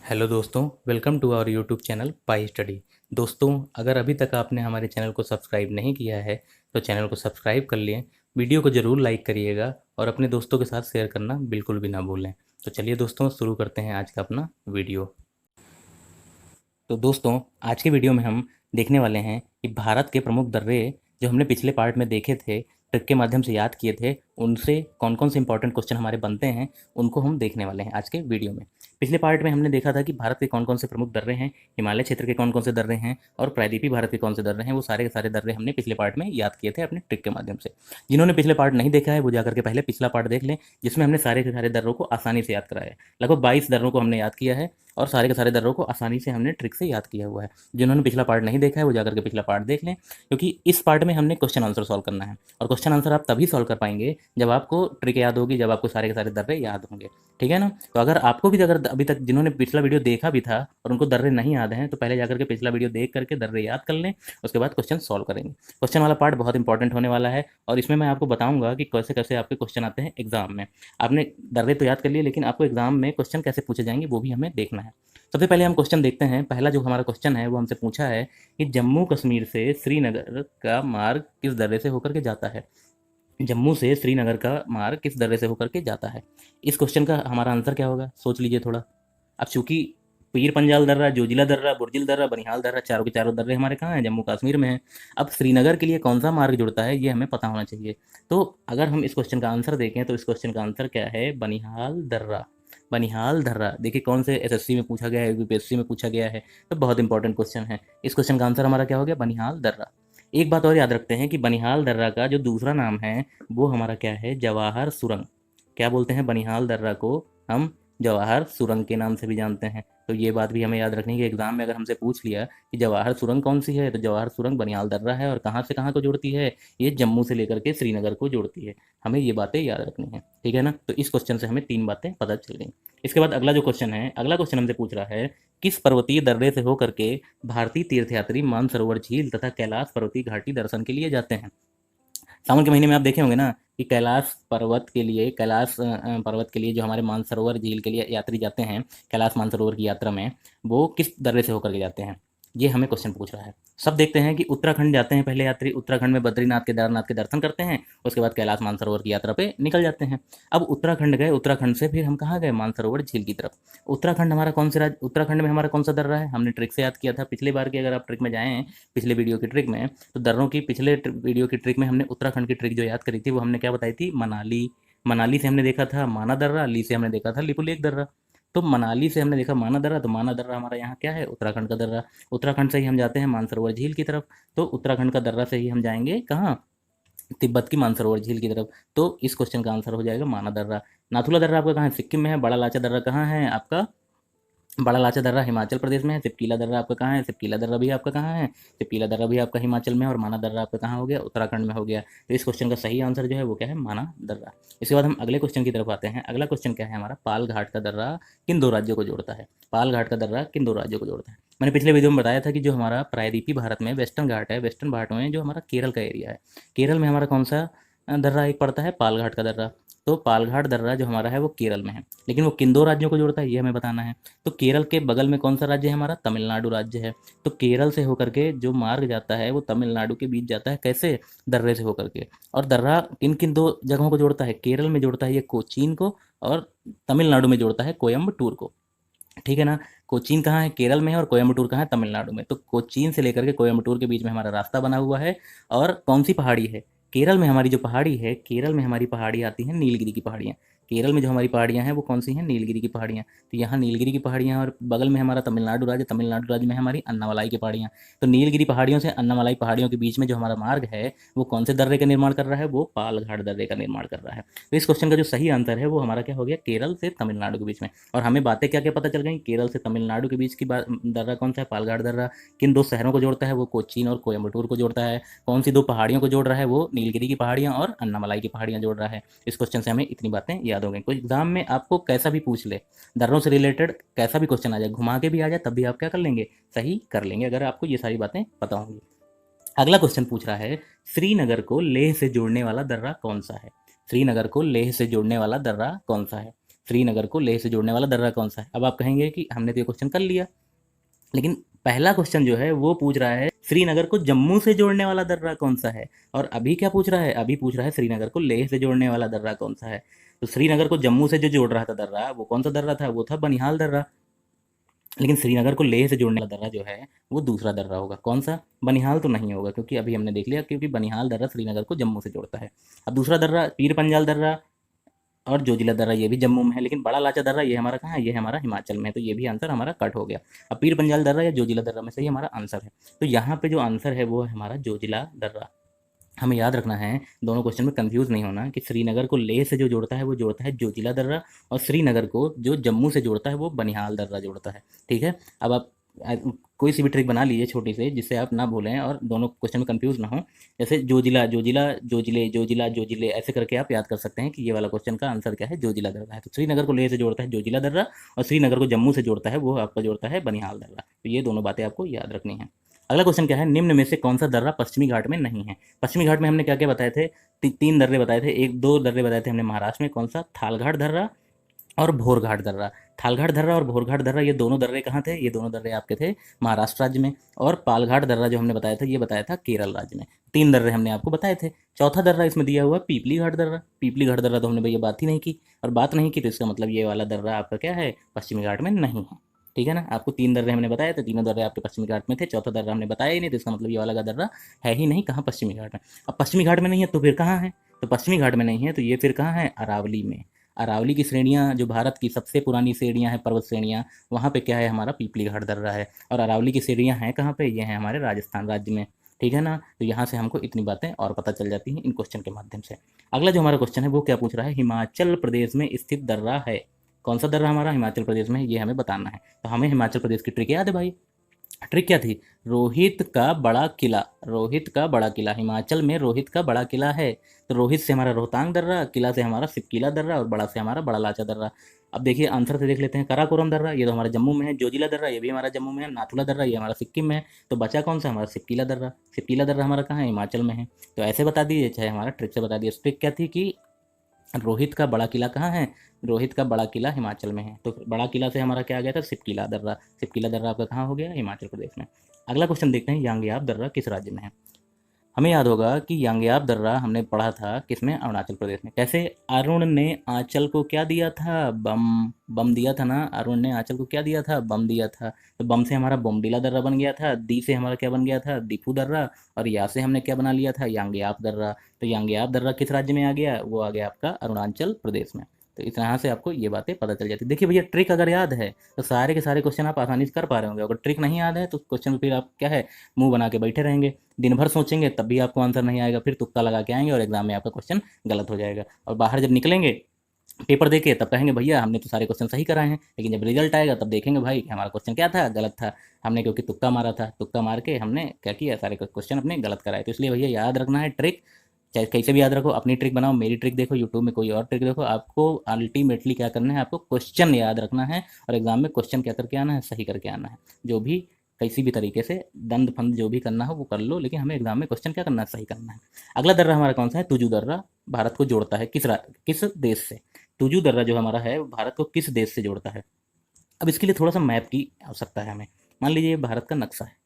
Hello दोस्तों, welcome to our YouTube channel Pi Study. दोस्तों, अगर अभी तक आपने हमारे चैनल को सब्सक्राइब नहीं किया है तो चैनल को सब्सक्राइब कर लिए। वीडियो को ज़रूर लाइक करिएगा और अपने दोस्तों के साथ शेयर करना बिल्कुल भी ना भूलें। तो चलिए दोस्तों, शुरू करते हैं आज का अपना वीडियो। तो दोस्तों, आज के वीडियो में हम देखने वाले हैं कि भारत के प्रमुख दर्रे जो हमने पिछले पार्ट में देखे थे, ट्रिक के माध्यम से याद किए थे, उनसे कौन कौन से इंपॉर्टेंट क्वेश्चन हमारे बनते हैं, उनको हम देखने वाले हैं आज के वीडियो में। पिछले पार्ट में हमने देखा था कि भारत के कौन कौन से प्रमुख दर्रे हैं, हिमालय क्षेत्र के कौन कौन से दर्रे हैं और प्रायद्वीपीय भारत के कौन से दर्रे हैं। वो सारे के सारे दर्रे हमने पिछले पार्ट में याद किए थे अपने ट्रिक के माध्यम से। जिन्होंने पिछले पार्ट नहीं देखा है वो जाकर के पहले पिछला पार्ट देख लें, जिसमें हमने सारे के सारे दर्रों को आसानी से याद कराया है। लगभग 22 दर्रों को हमने याद किया है और सारे के सारे दर्रों को आसानी से हमने ट्रिक से याद किया हुआ है। जिन्होंने पिछला पार्ट नहीं देखा है वो जाकर के पिछला पार्ट देख लें, क्योंकि इस पार्ट में हमने क्वेश्चन आंसर सॉल्व करना है और क्वेश्चन आंसर आप तभी सॉल्व कर पाएंगे जब आपको ट्रिक याद होगी, जब आपको सारे के सारे दर्रे याद होंगे। ठीक है ना? तो अगर आपको भी, अगर अभी तक जिन्होंने पिछला वीडियो देखा भी था और उनको दर्रे नहीं याद हैं, तो पहले जाकर के पिछला वीडियो देख करके दर्रे याद कर लें, उसके बाद क्वेश्चन सॉल्व करेंगे। क्वेश्चन वाला पार्ट बहुत इंपॉर्टेंट होने वाला है और इसमें मैं आपको बताऊंगा कि कैसे कैसे आपके क्वेश्चन आते हैं एग्जाम में। आपने दर्रे तो याद कर लिए, लेकिन आपको एग्जाम में क्वेश्चन कैसे पूछे जाएंगे वो भी हमें देखना है। सबसे पहले हम क्वेश्चन देखते हैं। पहला जो हमारा क्वेश्चन है वो हमसे पूछा है कि जम्मू कश्मीर से श्रीनगर का मार्ग किस दर्रे से होकर के जाता है। जम्मू से श्रीनगर का मार्ग किस दर्रे से होकर के जाता है। इस क्वेश्चन का हमारा आंसर क्या होगा, सोच लीजिए थोड़ा। अब चूंकि पीर पंजाल दर्रा, जोजिला दर्रा, बुर्जिल दर्रा, बनिहाल दर्रा, चारों के चारों दर्रे हमारे कहाँ हैं, जम्मू कश्मीर में हैं। अब श्रीनगर के लिए कौन सा मार्ग जुड़ता है ये हमें पता होना चाहिए। तो अगर हम इस क्वेश्चन का आंसर देखें तो इस क्वेश्चन का आंसर क्या है, बनिहाल दर्रा। बनिहाल दर्रा देखिए कौन से एसएससी में पूछा गया है, यूपीएससी में पूछा गया है, तो बहुत इंपॉर्टेंट क्वेश्चन है। इस क्वेश्चन का आंसर हमारा क्या हो गया, बनिहाल दर्रा। एक बात और याद रखते हैं कि बनिहाल दर्रा का जो दूसरा नाम है वो हमारा क्या है, जवाहर सुरंग। क्या बोलते हैं, बनिहाल दर्रा को हम जवाहर सुरंग के नाम से भी जानते हैं। तो ये बात भी हमें याद रखनी है कि एग्जाम में अगर हमसे पूछ लिया कि जवाहर सुरंग कौन सी है, तो जवाहर सुरंग बनिहाल दर्रा है और कहाँ से कहाँ को जोड़ती है, ये जम्मू से लेकर के श्रीनगर को जोड़ती है। हमें ये बातें याद रखनी है। ठीक है ना? तो इस क्वेश्चन से हमें 3 बातें पता चल गई। इसके बाद अगला जो क्वेश्चन है, अगला क्वेश्चन हमसे पूछ रहा है किस पर्वतीय दर्रे से होकर के भारतीय तीर्थयात्री मानसरोवर झील तथा कैलाश पर्वतीय घाटी दर्शन के लिए जाते हैं। सावन के महीने में आप देखे होंगे ना कि कैलाश पर्वत के लिए, कैलाश पर्वत के लिए जो हमारे मानसरोवर झील के लिए यात्री जाते हैं, कैलाश मानसरोवर की यात्रा में, वो किस दर्रे से होकर के जाते हैं, ये हमें क्वेश्चन पूछ रहा है। सब देखते हैं कि उत्तराखंड जाते हैं पहले यात्री, उत्तराखंड में बद्रीनाथ केदारनाथ के दर्शन करते हैं, उसके बाद कैलाश मानसरोवर की यात्रा पे निकल जाते हैं। अब उत्तराखंड गए, उत्तराखंड से फिर हम कहाँ गए, मानसरोवर झील की तरफ। उत्तराखंड हमारा कौन से राज्य, उत्तराखंड में हमारा कौन सा दर्रा है, हमने ट्रिक से याद किया था पिछले बार की। अगर आप ट्रिक में जाएँ, पिछले वीडियो की ट्रिक में, तो दर्रों की पिछले वीडियो की ट्रिक में हमने उत्तराखंड की ट्रिक जो याद करी थी वो हमने क्या बताई थी, मनाली। मनाली से हमने देखा था माना दर्रा, ली से हमने देखा था लिपुलेख दर्रा। तो मनाली से हमने देखा माना दर्रा, तो माना दर्रा हमारा यहाँ क्या है, उत्तराखंड का दर्रा। उत्तराखंड से ही हम जाते हैं मानसरोवर झील की तरफ, तो उत्तराखंड का दर्रा से ही हम जाएंगे कहाँ, तिब्बत की मानसरोवर झील की तरफ। तो इस क्वेश्चन का आंसर हो जाएगा माना दर्रा। नाथुला दर्रा आपका कहाँ है, सिक्किम में है। बड़ा लाचा दर्रा कहाँ है आपका, बड़ा लाचा दर्रा हिमाचल प्रदेश में है। सिपकीला दर्रा आपका कहाँ है, सिपकीला दर्रा भी आपका कहाँ है, सिपकीला दर्रा भी आपका हिमाचल में है। और माना दर्रा आपका कहाँ हो गया, उत्तराखंड में हो गया। तो इस क्वेश्चन का सही आंसर जो है वो क्या है, माना दर्रा। इसके बाद हम अगले क्वेश्चन की तरफ आते हैं। अगला क्वेश्चन क्या है हमारा, पाल घाट का दर्रा किन 2 राज्यों को जोड़ता है। पाल घाट का दर्रा किन 2 राज्यों को जोड़ता है। मैंने पिछले वीडियो में बताया था कि जो हमारा प्रायद्वीपीय भारत में वेस्टर्न घाट है, वेस्टर्न घाट में जो हमारा केरल का एरिया है, केरल में हमारा कौन सा दर्रा एक पड़ता है, पाल घाट का दर्रा। तो पालघाट दर्रा जो हमारा है वो केरल में है, लेकिन वो किन 2 राज्यों को जोड़ता है ये हमें बताना है। तो केरल के बगल में कौन सा राज्य है हमारा, तमिलनाडु राज्य है। तो केरल से होकर के जो मार्ग जाता है वो तमिलनाडु के बीच जाता है, कैसे, दर्रे से होकर के। और दर्रा किन किन 2 जगहों को जोड़ता है, केरल में जोड़ता है ये कोचीन को, और तमिलनाडु में जोड़ता है कोयम्बटूर को। ठीक है ना? कोचीन कहाँ है, केरल में है, और कोयम्बटूर कहाँ है, तमिलनाडु में। तो कोचीन से लेकर के कोयम्बटूर के बीच में हमारा रास्ता बना हुआ है। और कौन सी पहाड़ी है, केरल में हमारी जो पहाड़ी है, केरल में हमारी पहाड़ी आती हैं नीलगिरी की पहाड़ियाँ। केरल में जो हमारी पहाड़ियाँ हैं वो कौन सी हैं, नीलगिरी की पहाड़ियाँ। तो यहाँ नीलगिरी की पहाड़ियाँ और बगल में हमारा तमिलनाडु राज्य, तमिलनाडु राज्य में हमारी अन्नामलाई की पहाड़ियाँ। तो नीलगिरी पहाड़ियों से अन्नामलाई पहाड़ियों के बीच में जो हमारा मार्ग है वो कौन से दर्रे का निर्माण कर रहा है, वो पालघाट दर्रे का निर्माण कर रहा है। तो इस क्वेश्चन का जो सही आंसर है वो हमारा क्या हो गया, केरल से तमिलनाडु के बीच में। और हमें बातें क्या क्या पता चल गई, केरल से तमिलनाडु के बीच की दर्रा कौन सा है, पालघाट दर्रा। किन 2 शहरों को जोड़ता है, वो कोचीन और कोयम्बटूर को जोड़ता है। कौन सी 2 पहाड़ियों को जोड़ रहा है, वो नीलगिरी की पहाड़ियाँ और अन्नामलाई की पहाड़ियाँ जोड़ रहा है। इस क्वेश्चन से हमें इतनी बातें याद हो गई। कोई एग्जाम में आपको कैसा भी पूछ ले, दर्रों से रिलेटेड कैसा भी क्वेश्चन आ जाए, घुमा के भी आ जाए, तब भी आप क्या कर लेंगे, सही कर लेंगे, अगर आपको ये सारी बातें पता होंगी। अगला क्वेश्चन पूछ रहा है श्रीनगर को लेह से जोड़ने वाला दर्रा कौन सा है। श्रीनगर को लेह से जोड़ने वाला दर्रा कौन सा है। श्रीनगर को लेह से जोड़ने वाला दर्रा कौन सा है। अब आप कहेंगे कि हमने तो ये क्वेश्चन कर लिया, लेकिन पहला क्वेश्चन जो है वो पूछ रहा है श्रीनगर को जम्मू से जोड़ने वाला दर्रा कौन सा है, और अभी क्या पूछ रहा है, अभी पूछ रहा है श्रीनगर को लेह से जोड़ने वाला दर्रा कौन सा है। तो श्रीनगर को जम्मू से जो जोड़ रहा था दर्रा, वो कौन सा दर्रा था, वो था बनिहाल दर्रा। लेकिन श्रीनगर को लेह से जोड़ने वाला दर्रा जो है वो दूसरा दर्रा होगा। कौन सा, बनिहाल तो नहीं होगा, क्योंकि अभी हमने देख लिया, क्योंकि बनिहाल दर्रा श्रीनगर को जम्मू से जोड़ता है। अब दूसरा दर्रा पीर पंजाल दर्रा और जोजिला दर्रा, ये भी जम्मू में है, लेकिन बड़ा लाचा दर्रा ये हमारा कहाँ है, ये हमारा हिमाचल में है, तो ये भी आंसर हमारा कट हो गया। अब पीर पंजाल दर्रा या जोजिला दर्रा में से ही हमारा आंसर है। तो यहाँ पे जो आंसर है वो है हमारा जोजिला दर्रा। हमें याद रखना है, दोनों क्वेश्चन में कंफ्यूज नहीं होना, कि श्रीनगर को लेह से जो जोड़ता है वो जोड़ता है जोजिला दर्रा, और श्रीनगर को जो जम्मू से जोड़ता है वो बनिहाल दर्रा जोड़ता है। ठीक है, अब आप कोई सी भी ट्रिक बना लीजिए छोटी से, जिससे आप ना भूलें और दोनों क्वेश्चन में कंफ्यूज ना हो। जैसे जोजिला जोजिला जोजिले जोजिला जोजिले, ऐसे करके आप याद कर सकते हैं कि ये वाला क्वेश्चन का आंसर क्या है, जोजिला दर्रा है। तो श्रीनगर को लेह से जोड़ता है जोजिला दर्रा, और श्रीनगर को जम्मू से जोड़ता है वो आपका जोड़ता है बनिहाल दर्रा। तो ये दोनों बातें आपको याद रखनी है। अगला क्वेश्चन क्या है, निम्न में से कौन सा दर्रा पश्चिमी घाट में नहीं है। पश्चिमी घाट में हमने क्या क्या बताए थे, तीन दर्रे बताए थे, एक दो दर्रे बताए थे हमने महाराष्ट्र में, कौन सा, थालघाट दर्रा और भोरघाट दर्रा। थालघाट दर्रा और भोरघाट दर्रा ये दोनों दर्रे कहाँ थे, ये दोनों दर्रे आपके थे महाराष्ट्र राज्य में। और पालघाट दर्रा जो हमने बताया था ये बताया था केरल राज्य में। तीन दर्रे हमने आपको बताए थे। चौथा दर्रा इसमें दिया हुआ पीपली घाट दर्रा। पीपली घाट दर्रा तो हमने भैया बात ही नहीं की, और बात नहीं की तो इसका मतलब ये वाला दर्रा आपका क्या है, पश्चिमी घाट में नहीं है। ठीक है ना, आपको तीन दर्रे हमने बताए थे, तीनों दर्रे आपके पश्चिमी घाट में थे, चौथा दर्रा हमने बताया ही नहीं, तो इसका मतलब ये वाला का दर्रा है ही नहीं कहाँ, पश्चिमी घाट में। अब पश्चिमी घाट में नहीं है तो फिर कहाँ है, तो पश्चिमी घाट में नहीं है तो ये फिर कहाँ है, अरावली में। अरावली की श्रेणियाँ, जो भारत की सबसे पुरानी श्रेणियाँ हैं, पर्वत श्रेणियाँ, वहाँ पे क्या है, हमारा पीपली घाट दर्रा है। और अरावली की श्रेणियाँ हैं कहाँ पे, ये हैं हमारे राजस्थान राज्य में। ठीक है ना, तो यहाँ से हमको इतनी बातें और पता चल जाती हैं इन क्वेश्चन के माध्यम से। अगला जो हमारा क्वेश्चन है वो क्या पूछ रहा है, हिमाचल प्रदेश में स्थित दर्रा है। कौन सा दर्रा हमारा हिमाचल प्रदेश में है, ये हमें बताना है। तो हमें हिमाचल प्रदेश की ट्रिक याद है भाई, ट्रिक क्या थी, रोहित का बड़ा किला। रोहित का बड़ा किला, हिमाचल में रोहित का बड़ा किला है। तो रोहित से हमारा रोहतांग दर्रा, किला से हमारा सिपकिला दर्रा, और बड़ा से हमारा बड़ा लाचा दर्रा। अब देखिए आंसर से देख लेते हैं, काराकोरम दर्रा ये तो हमारा जम्मू में है, जोजिला दर्रा ये भी हमारा जम्मू में है, नाथुला दर्रा ये हमारा सिक्किम में है। तो बचा कौन सा, हमारा सिपकिला दर्रा। सिपकिला दर्रा हमारा कहाँ है, हिमाचल में है। तो ऐसे बता दीजिए, चाहे हमारा ट्रिक से बता दिए। ट्रिक क्या थी कि रोहित का बड़ा किला कहाँ है, रोहित का बड़ा किला हिमाचल में है। तो बड़ा किला से हमारा क्या आ गया था, सिपकिला दर्रा। सिपकिला दर्रा आपका कहाँ हो गया, हिमाचल प्रदेश में। अगला क्वेश्चन देखते हैं, यांगयाब दर्रा किस राज्य में है। हमें याद होगा कि यांगयाब दर्रा हमने पढ़ा था किसमें, अरुणाचल प्रदेश में। कैसे, अरुण ने आंचल को क्या दिया था, बम। बम दिया था ना, अरुण ने आंचल को क्या दिया था, बम दिया था। तो बम से हमारा बोमडीला दर्रा बन गया था, दी से हमारा क्या बन गया था, दीपू दर्रा, और या से हमने क्या बना लिया था, यांगयाब दर्रा। तो यांगयाब दर्रा किस राज्य में आ गया, वो आ गया आपका अरुणाचल प्रदेश में। तो इस तरह से आपको ये बातें पता चल जाती। देखिए भैया, ट्रिक अगर याद है तो सारे के सारे क्वेश्चन आप आसानी से कर पा रहे होंगे। अगर ट्रिक नहीं याद है तो क्वेश्चन फिर आप क्या है, मुंह बना के बैठे रहेंगे, दिन भर सोचेंगे तब भी आपको आंसर नहीं आएगा, फिर तुक्का लगा के आएंगे और एग्जाम में आपका क्वेश्चन गलत हो जाएगा। और बाहर जब निकलेंगे पेपर देके तब कहेंगे भैया हमने तो सारे क्वेश्चन सही कराए हैं, लेकिन जब रिजल्ट आएगा तब देखेंगे भाई कि हमारा क्वेश्चन क्या था, गलत था। हमने क्योंकि तुक्का मारा था, तुक्का मार के हमने क्या किया, सारे क्वेश्चन अपने गलत कराए। तो इसलिए भैया याद रखना है ट्रिक, चाहे कैसे भी याद रखो। अपनी ट्रिक बनाओ, मेरी ट्रिक देखो, यूट्यूब में कोई और ट्रिक देखो, आपको अल्टीमेटली क्या करना है, आपको क्वेश्चन याद रखना है, और एग्जाम में क्वेश्चन क्या करके आना है, सही करके आना है। जो भी किसी भी तरीके से दंड फंद जो भी करना हो वो कर लो, लेकिन हमें एग्जाम में क्वेश्चन क्या करना है, सही करना है। अगला दर्रा हमारा कौन सा है, तुजू दर्रा। भारत को जोड़ता है किस देश से, तुजू दर्रा जो हमारा है वो भारत को किस देश से जोड़ता है। अब इसके लिए थोड़ा सा मैप की आवश्यकता है हमें। मान लीजिए भारत का नक्शा है,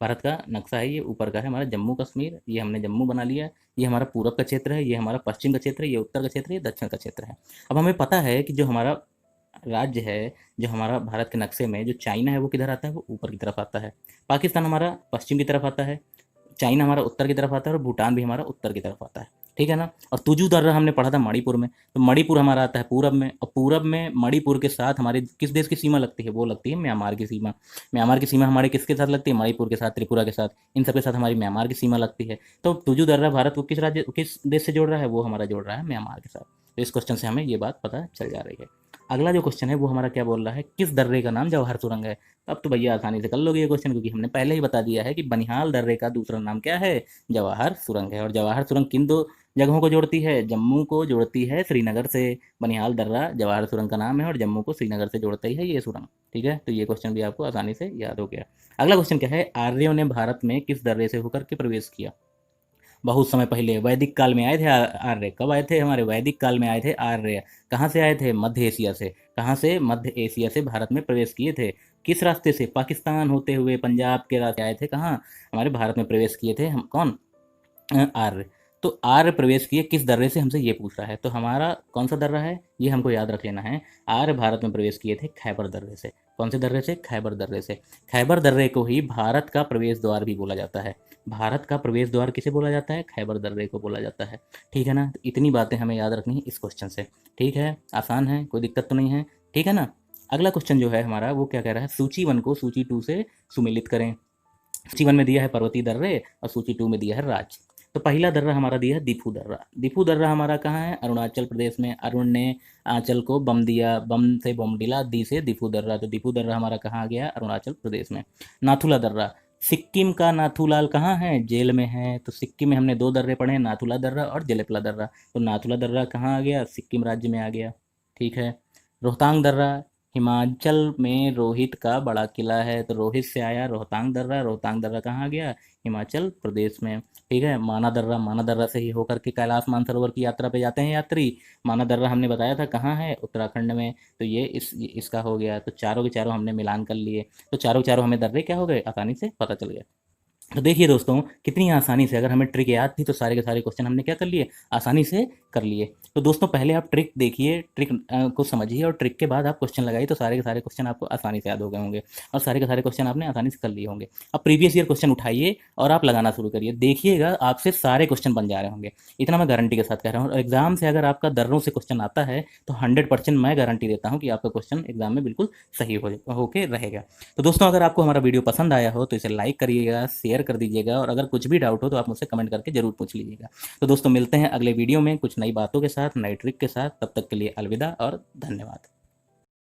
भारत का नक्शा है, ये ऊपर का है हमारा जम्मू कश्मीर, ये हमने जम्मू बना लिया। ये हमारा पूरब का क्षेत्र है, ये हमारा पश्चिम का क्षेत्र है, ये उत्तर का क्षेत्र है, ये दक्षिण का क्षेत्र है। अब हमें पता है कि जो हमारा राज्य है, जो हमारा भारत के नक्शे में जो चाइना है वो किधर आता है, वो ऊपर की तरफ आता है। पाकिस्तान हमारा पश्चिम की तरफ आता है, चाइना हमारा उत्तर की तरफ आता है, और भूटान भी हमारा उत्तर की तरफ आता है। ठीक है ना। और तुजू दर्रा हमने पढ़ा था मणिपुर में, तो मणिपुर हमारा आता है पूरब में, और पूरब में मणिपुर के साथ हमारे किस देश की सीमा लगती है, वो लगती है म्यांमार की सीमा। म्यांमार की सीमा हमारे किसके साथ लगती है, मणिपुर के साथ, त्रिपुरा के साथ, इन सब के साथ हमारी म्यांमार की सीमा लगती है। तो तुजू दर्रा भारत को किस देश से जोड़ रहा है, वो हमारा जोड़ रहा है म्यांमार के साथ। तो इस क्वेश्चन से हमें ये बात पता चल जा रही है। अगला जो क्वेश्चन है वो हमारा क्या बोल रहा है, किस दर्रे का नाम जवाहर सुरंग है। अब तो भैया आसानी से कर लोगे ये क्वेश्चन, क्योंकि हमने पहले ही बता दिया है कि बनिहाल दर्रे का दूसरा नाम क्या है, जवाहर सुरंग है। और जवाहर सुरंग किन दो जगहों को जोड़ती है, जम्मू को जोड़ती है श्रीनगर से। बनिहाल दर्रा जवाहर सुरंग का नाम है, और जम्मू को श्रीनगर से जोड़ता ही है ये सुरंग। ठीक है, तो ये क्वेश्चन भी आपको आसानी से याद हो गया। अगला क्वेश्चन क्या है, आर्यों ने भारत में किस दर्रे से होकर के प्रवेश किया। बहुत समय पहले वैदिक काल में आए थे आर्य। कब आए थे? हमारे वैदिक काल में आए थे आर्य। कहाँ से आए थे? मध्य एशिया से। कहाँ से? मध्य एशिया से भारत में प्रवेश किए थे। किस रास्ते से? पाकिस्तान होते हुए पंजाब के रास्ते आए थे। कहाँ? हमारे भारत में प्रवेश किए थे। हम कौन? आर्य। तो आर्य प्रवेश किए किस दर्रे से, हमसे ये पूछ रहा है। तो हमारा कौन सा दर्रा है, ये हमको याद रख लेना है। आर्य भारत में प्रवेश किए थे खैबर दर्रे से। कौन से दर्रे से? खैबर दर्रे से। खैबर दर्रे को ही भारत का प्रवेश द्वार भी बोला जाता है। भारत का प्रवेश द्वार किसे बोला जाता है? खैबर दर्रे को बोला जाता है। ठीक है ना? तो इतनी बातें हमें याद रखनी है इस क्वेश्चन से। ठीक है, आसान है, कोई दिक्कत तो नहीं है। ठीक है ना? अगला क्वेश्चन जो है हमारा वो क्या कह रहा है, सूची 1 को सूची 2 से सुमेलित करें। सूची 1 में दिया है पर्वतीय दर्रे और सूची 2 में दिया है राज्य। तो पहला दर्रा हमारा दिया है दीफू दर्रा। दीफू दर्रा हमारा कहाँ है? अरुणाचल प्रदेश में। अरुण ने आंचल को बम दिया, बम से बोमडिला, दी से दीफू दर्रा। तो दीफू दर्रा हमारा कहाँ आ गया? अरुणाचल प्रदेश में। नाथुला दर्रा, सिक्किम का नाथूलाल कहाँ है? जेल में है। तो सिक्किम में हमने 2 दर्रे पढ़े हैं, नाथुला दर्रा और जेलेपला दर्रा। तो नाथुला दर्रा कहाँ आ गया? सिक्किम राज्य में आ गया। ठीक है। रोहतांग दर्रा, हिमाचल में रोहित का बड़ा किला है। तो रोहित से आया रोहतांग दर्रा। रोहतांग दर्रा कहाँ आ गया? हिमाचल प्रदेश में। ठीक है। माना दर्रा, माना दर्रा से ही होकर के कैलाश मानसरोवर की यात्रा पे जाते हैं यात्री। माना दर्रा हमने बताया था कहाँ है? उत्तराखंड में। तो ये इसका हो गया। तो चारों के चारों हमने मिलान कर लिए। तो चारों के चारों हमें दर्रे क्या हो गए? आसानी से पता चल गया। तो देखिए दोस्तों, कितनी आसानी से, अगर हमें ट्रिक याद थी तो सारे के सारे क्वेश्चन हमने क्या कर लिए? आसानी से कर लिए। तो दोस्तों पहले आप ट्रिक देखिए, ट्रिक को समझिए और ट्रिक के बाद आप क्वेश्चन लगाइए, तो सारे के सारे क्वेश्चन आपको आसानी से याद हो गए होंगे और सारे के सारे क्वेश्चन आपने आसानी से कर लिए होंगे। अब प्रीवियस ईयर क्वेश्चन उठाइए और आप लगाना शुरू करिए, देखिएगा आपसे सारे क्वेश्चन बन जा रहे होंगे। इतना मैं गारंटी के साथ कह रहा हूँ। और एग्जाम से अगर आपका दर्रों से क्वेश्चन आता है तो 100% मैं गारंटी देता हूँ कि आपका क्वेश्चन एग्जाम में बिल्कुल सही होके रहेगा। तो दोस्तों अगर आपको हमारा वीडियो पसंद आया हो तो इसे लाइक करिएगा, शेयर कर दीजिएगा और अगर कुछ भी डाउट हो तो आप मुझसे कमेंट करके जरूर पूछ लीजिएगा। तो दोस्तों मिलते हैं अगले वीडियो में कुछ नई बातों के साथ, नई ट्रिक के साथ। तब तक के लिए अलविदा और धन्यवाद।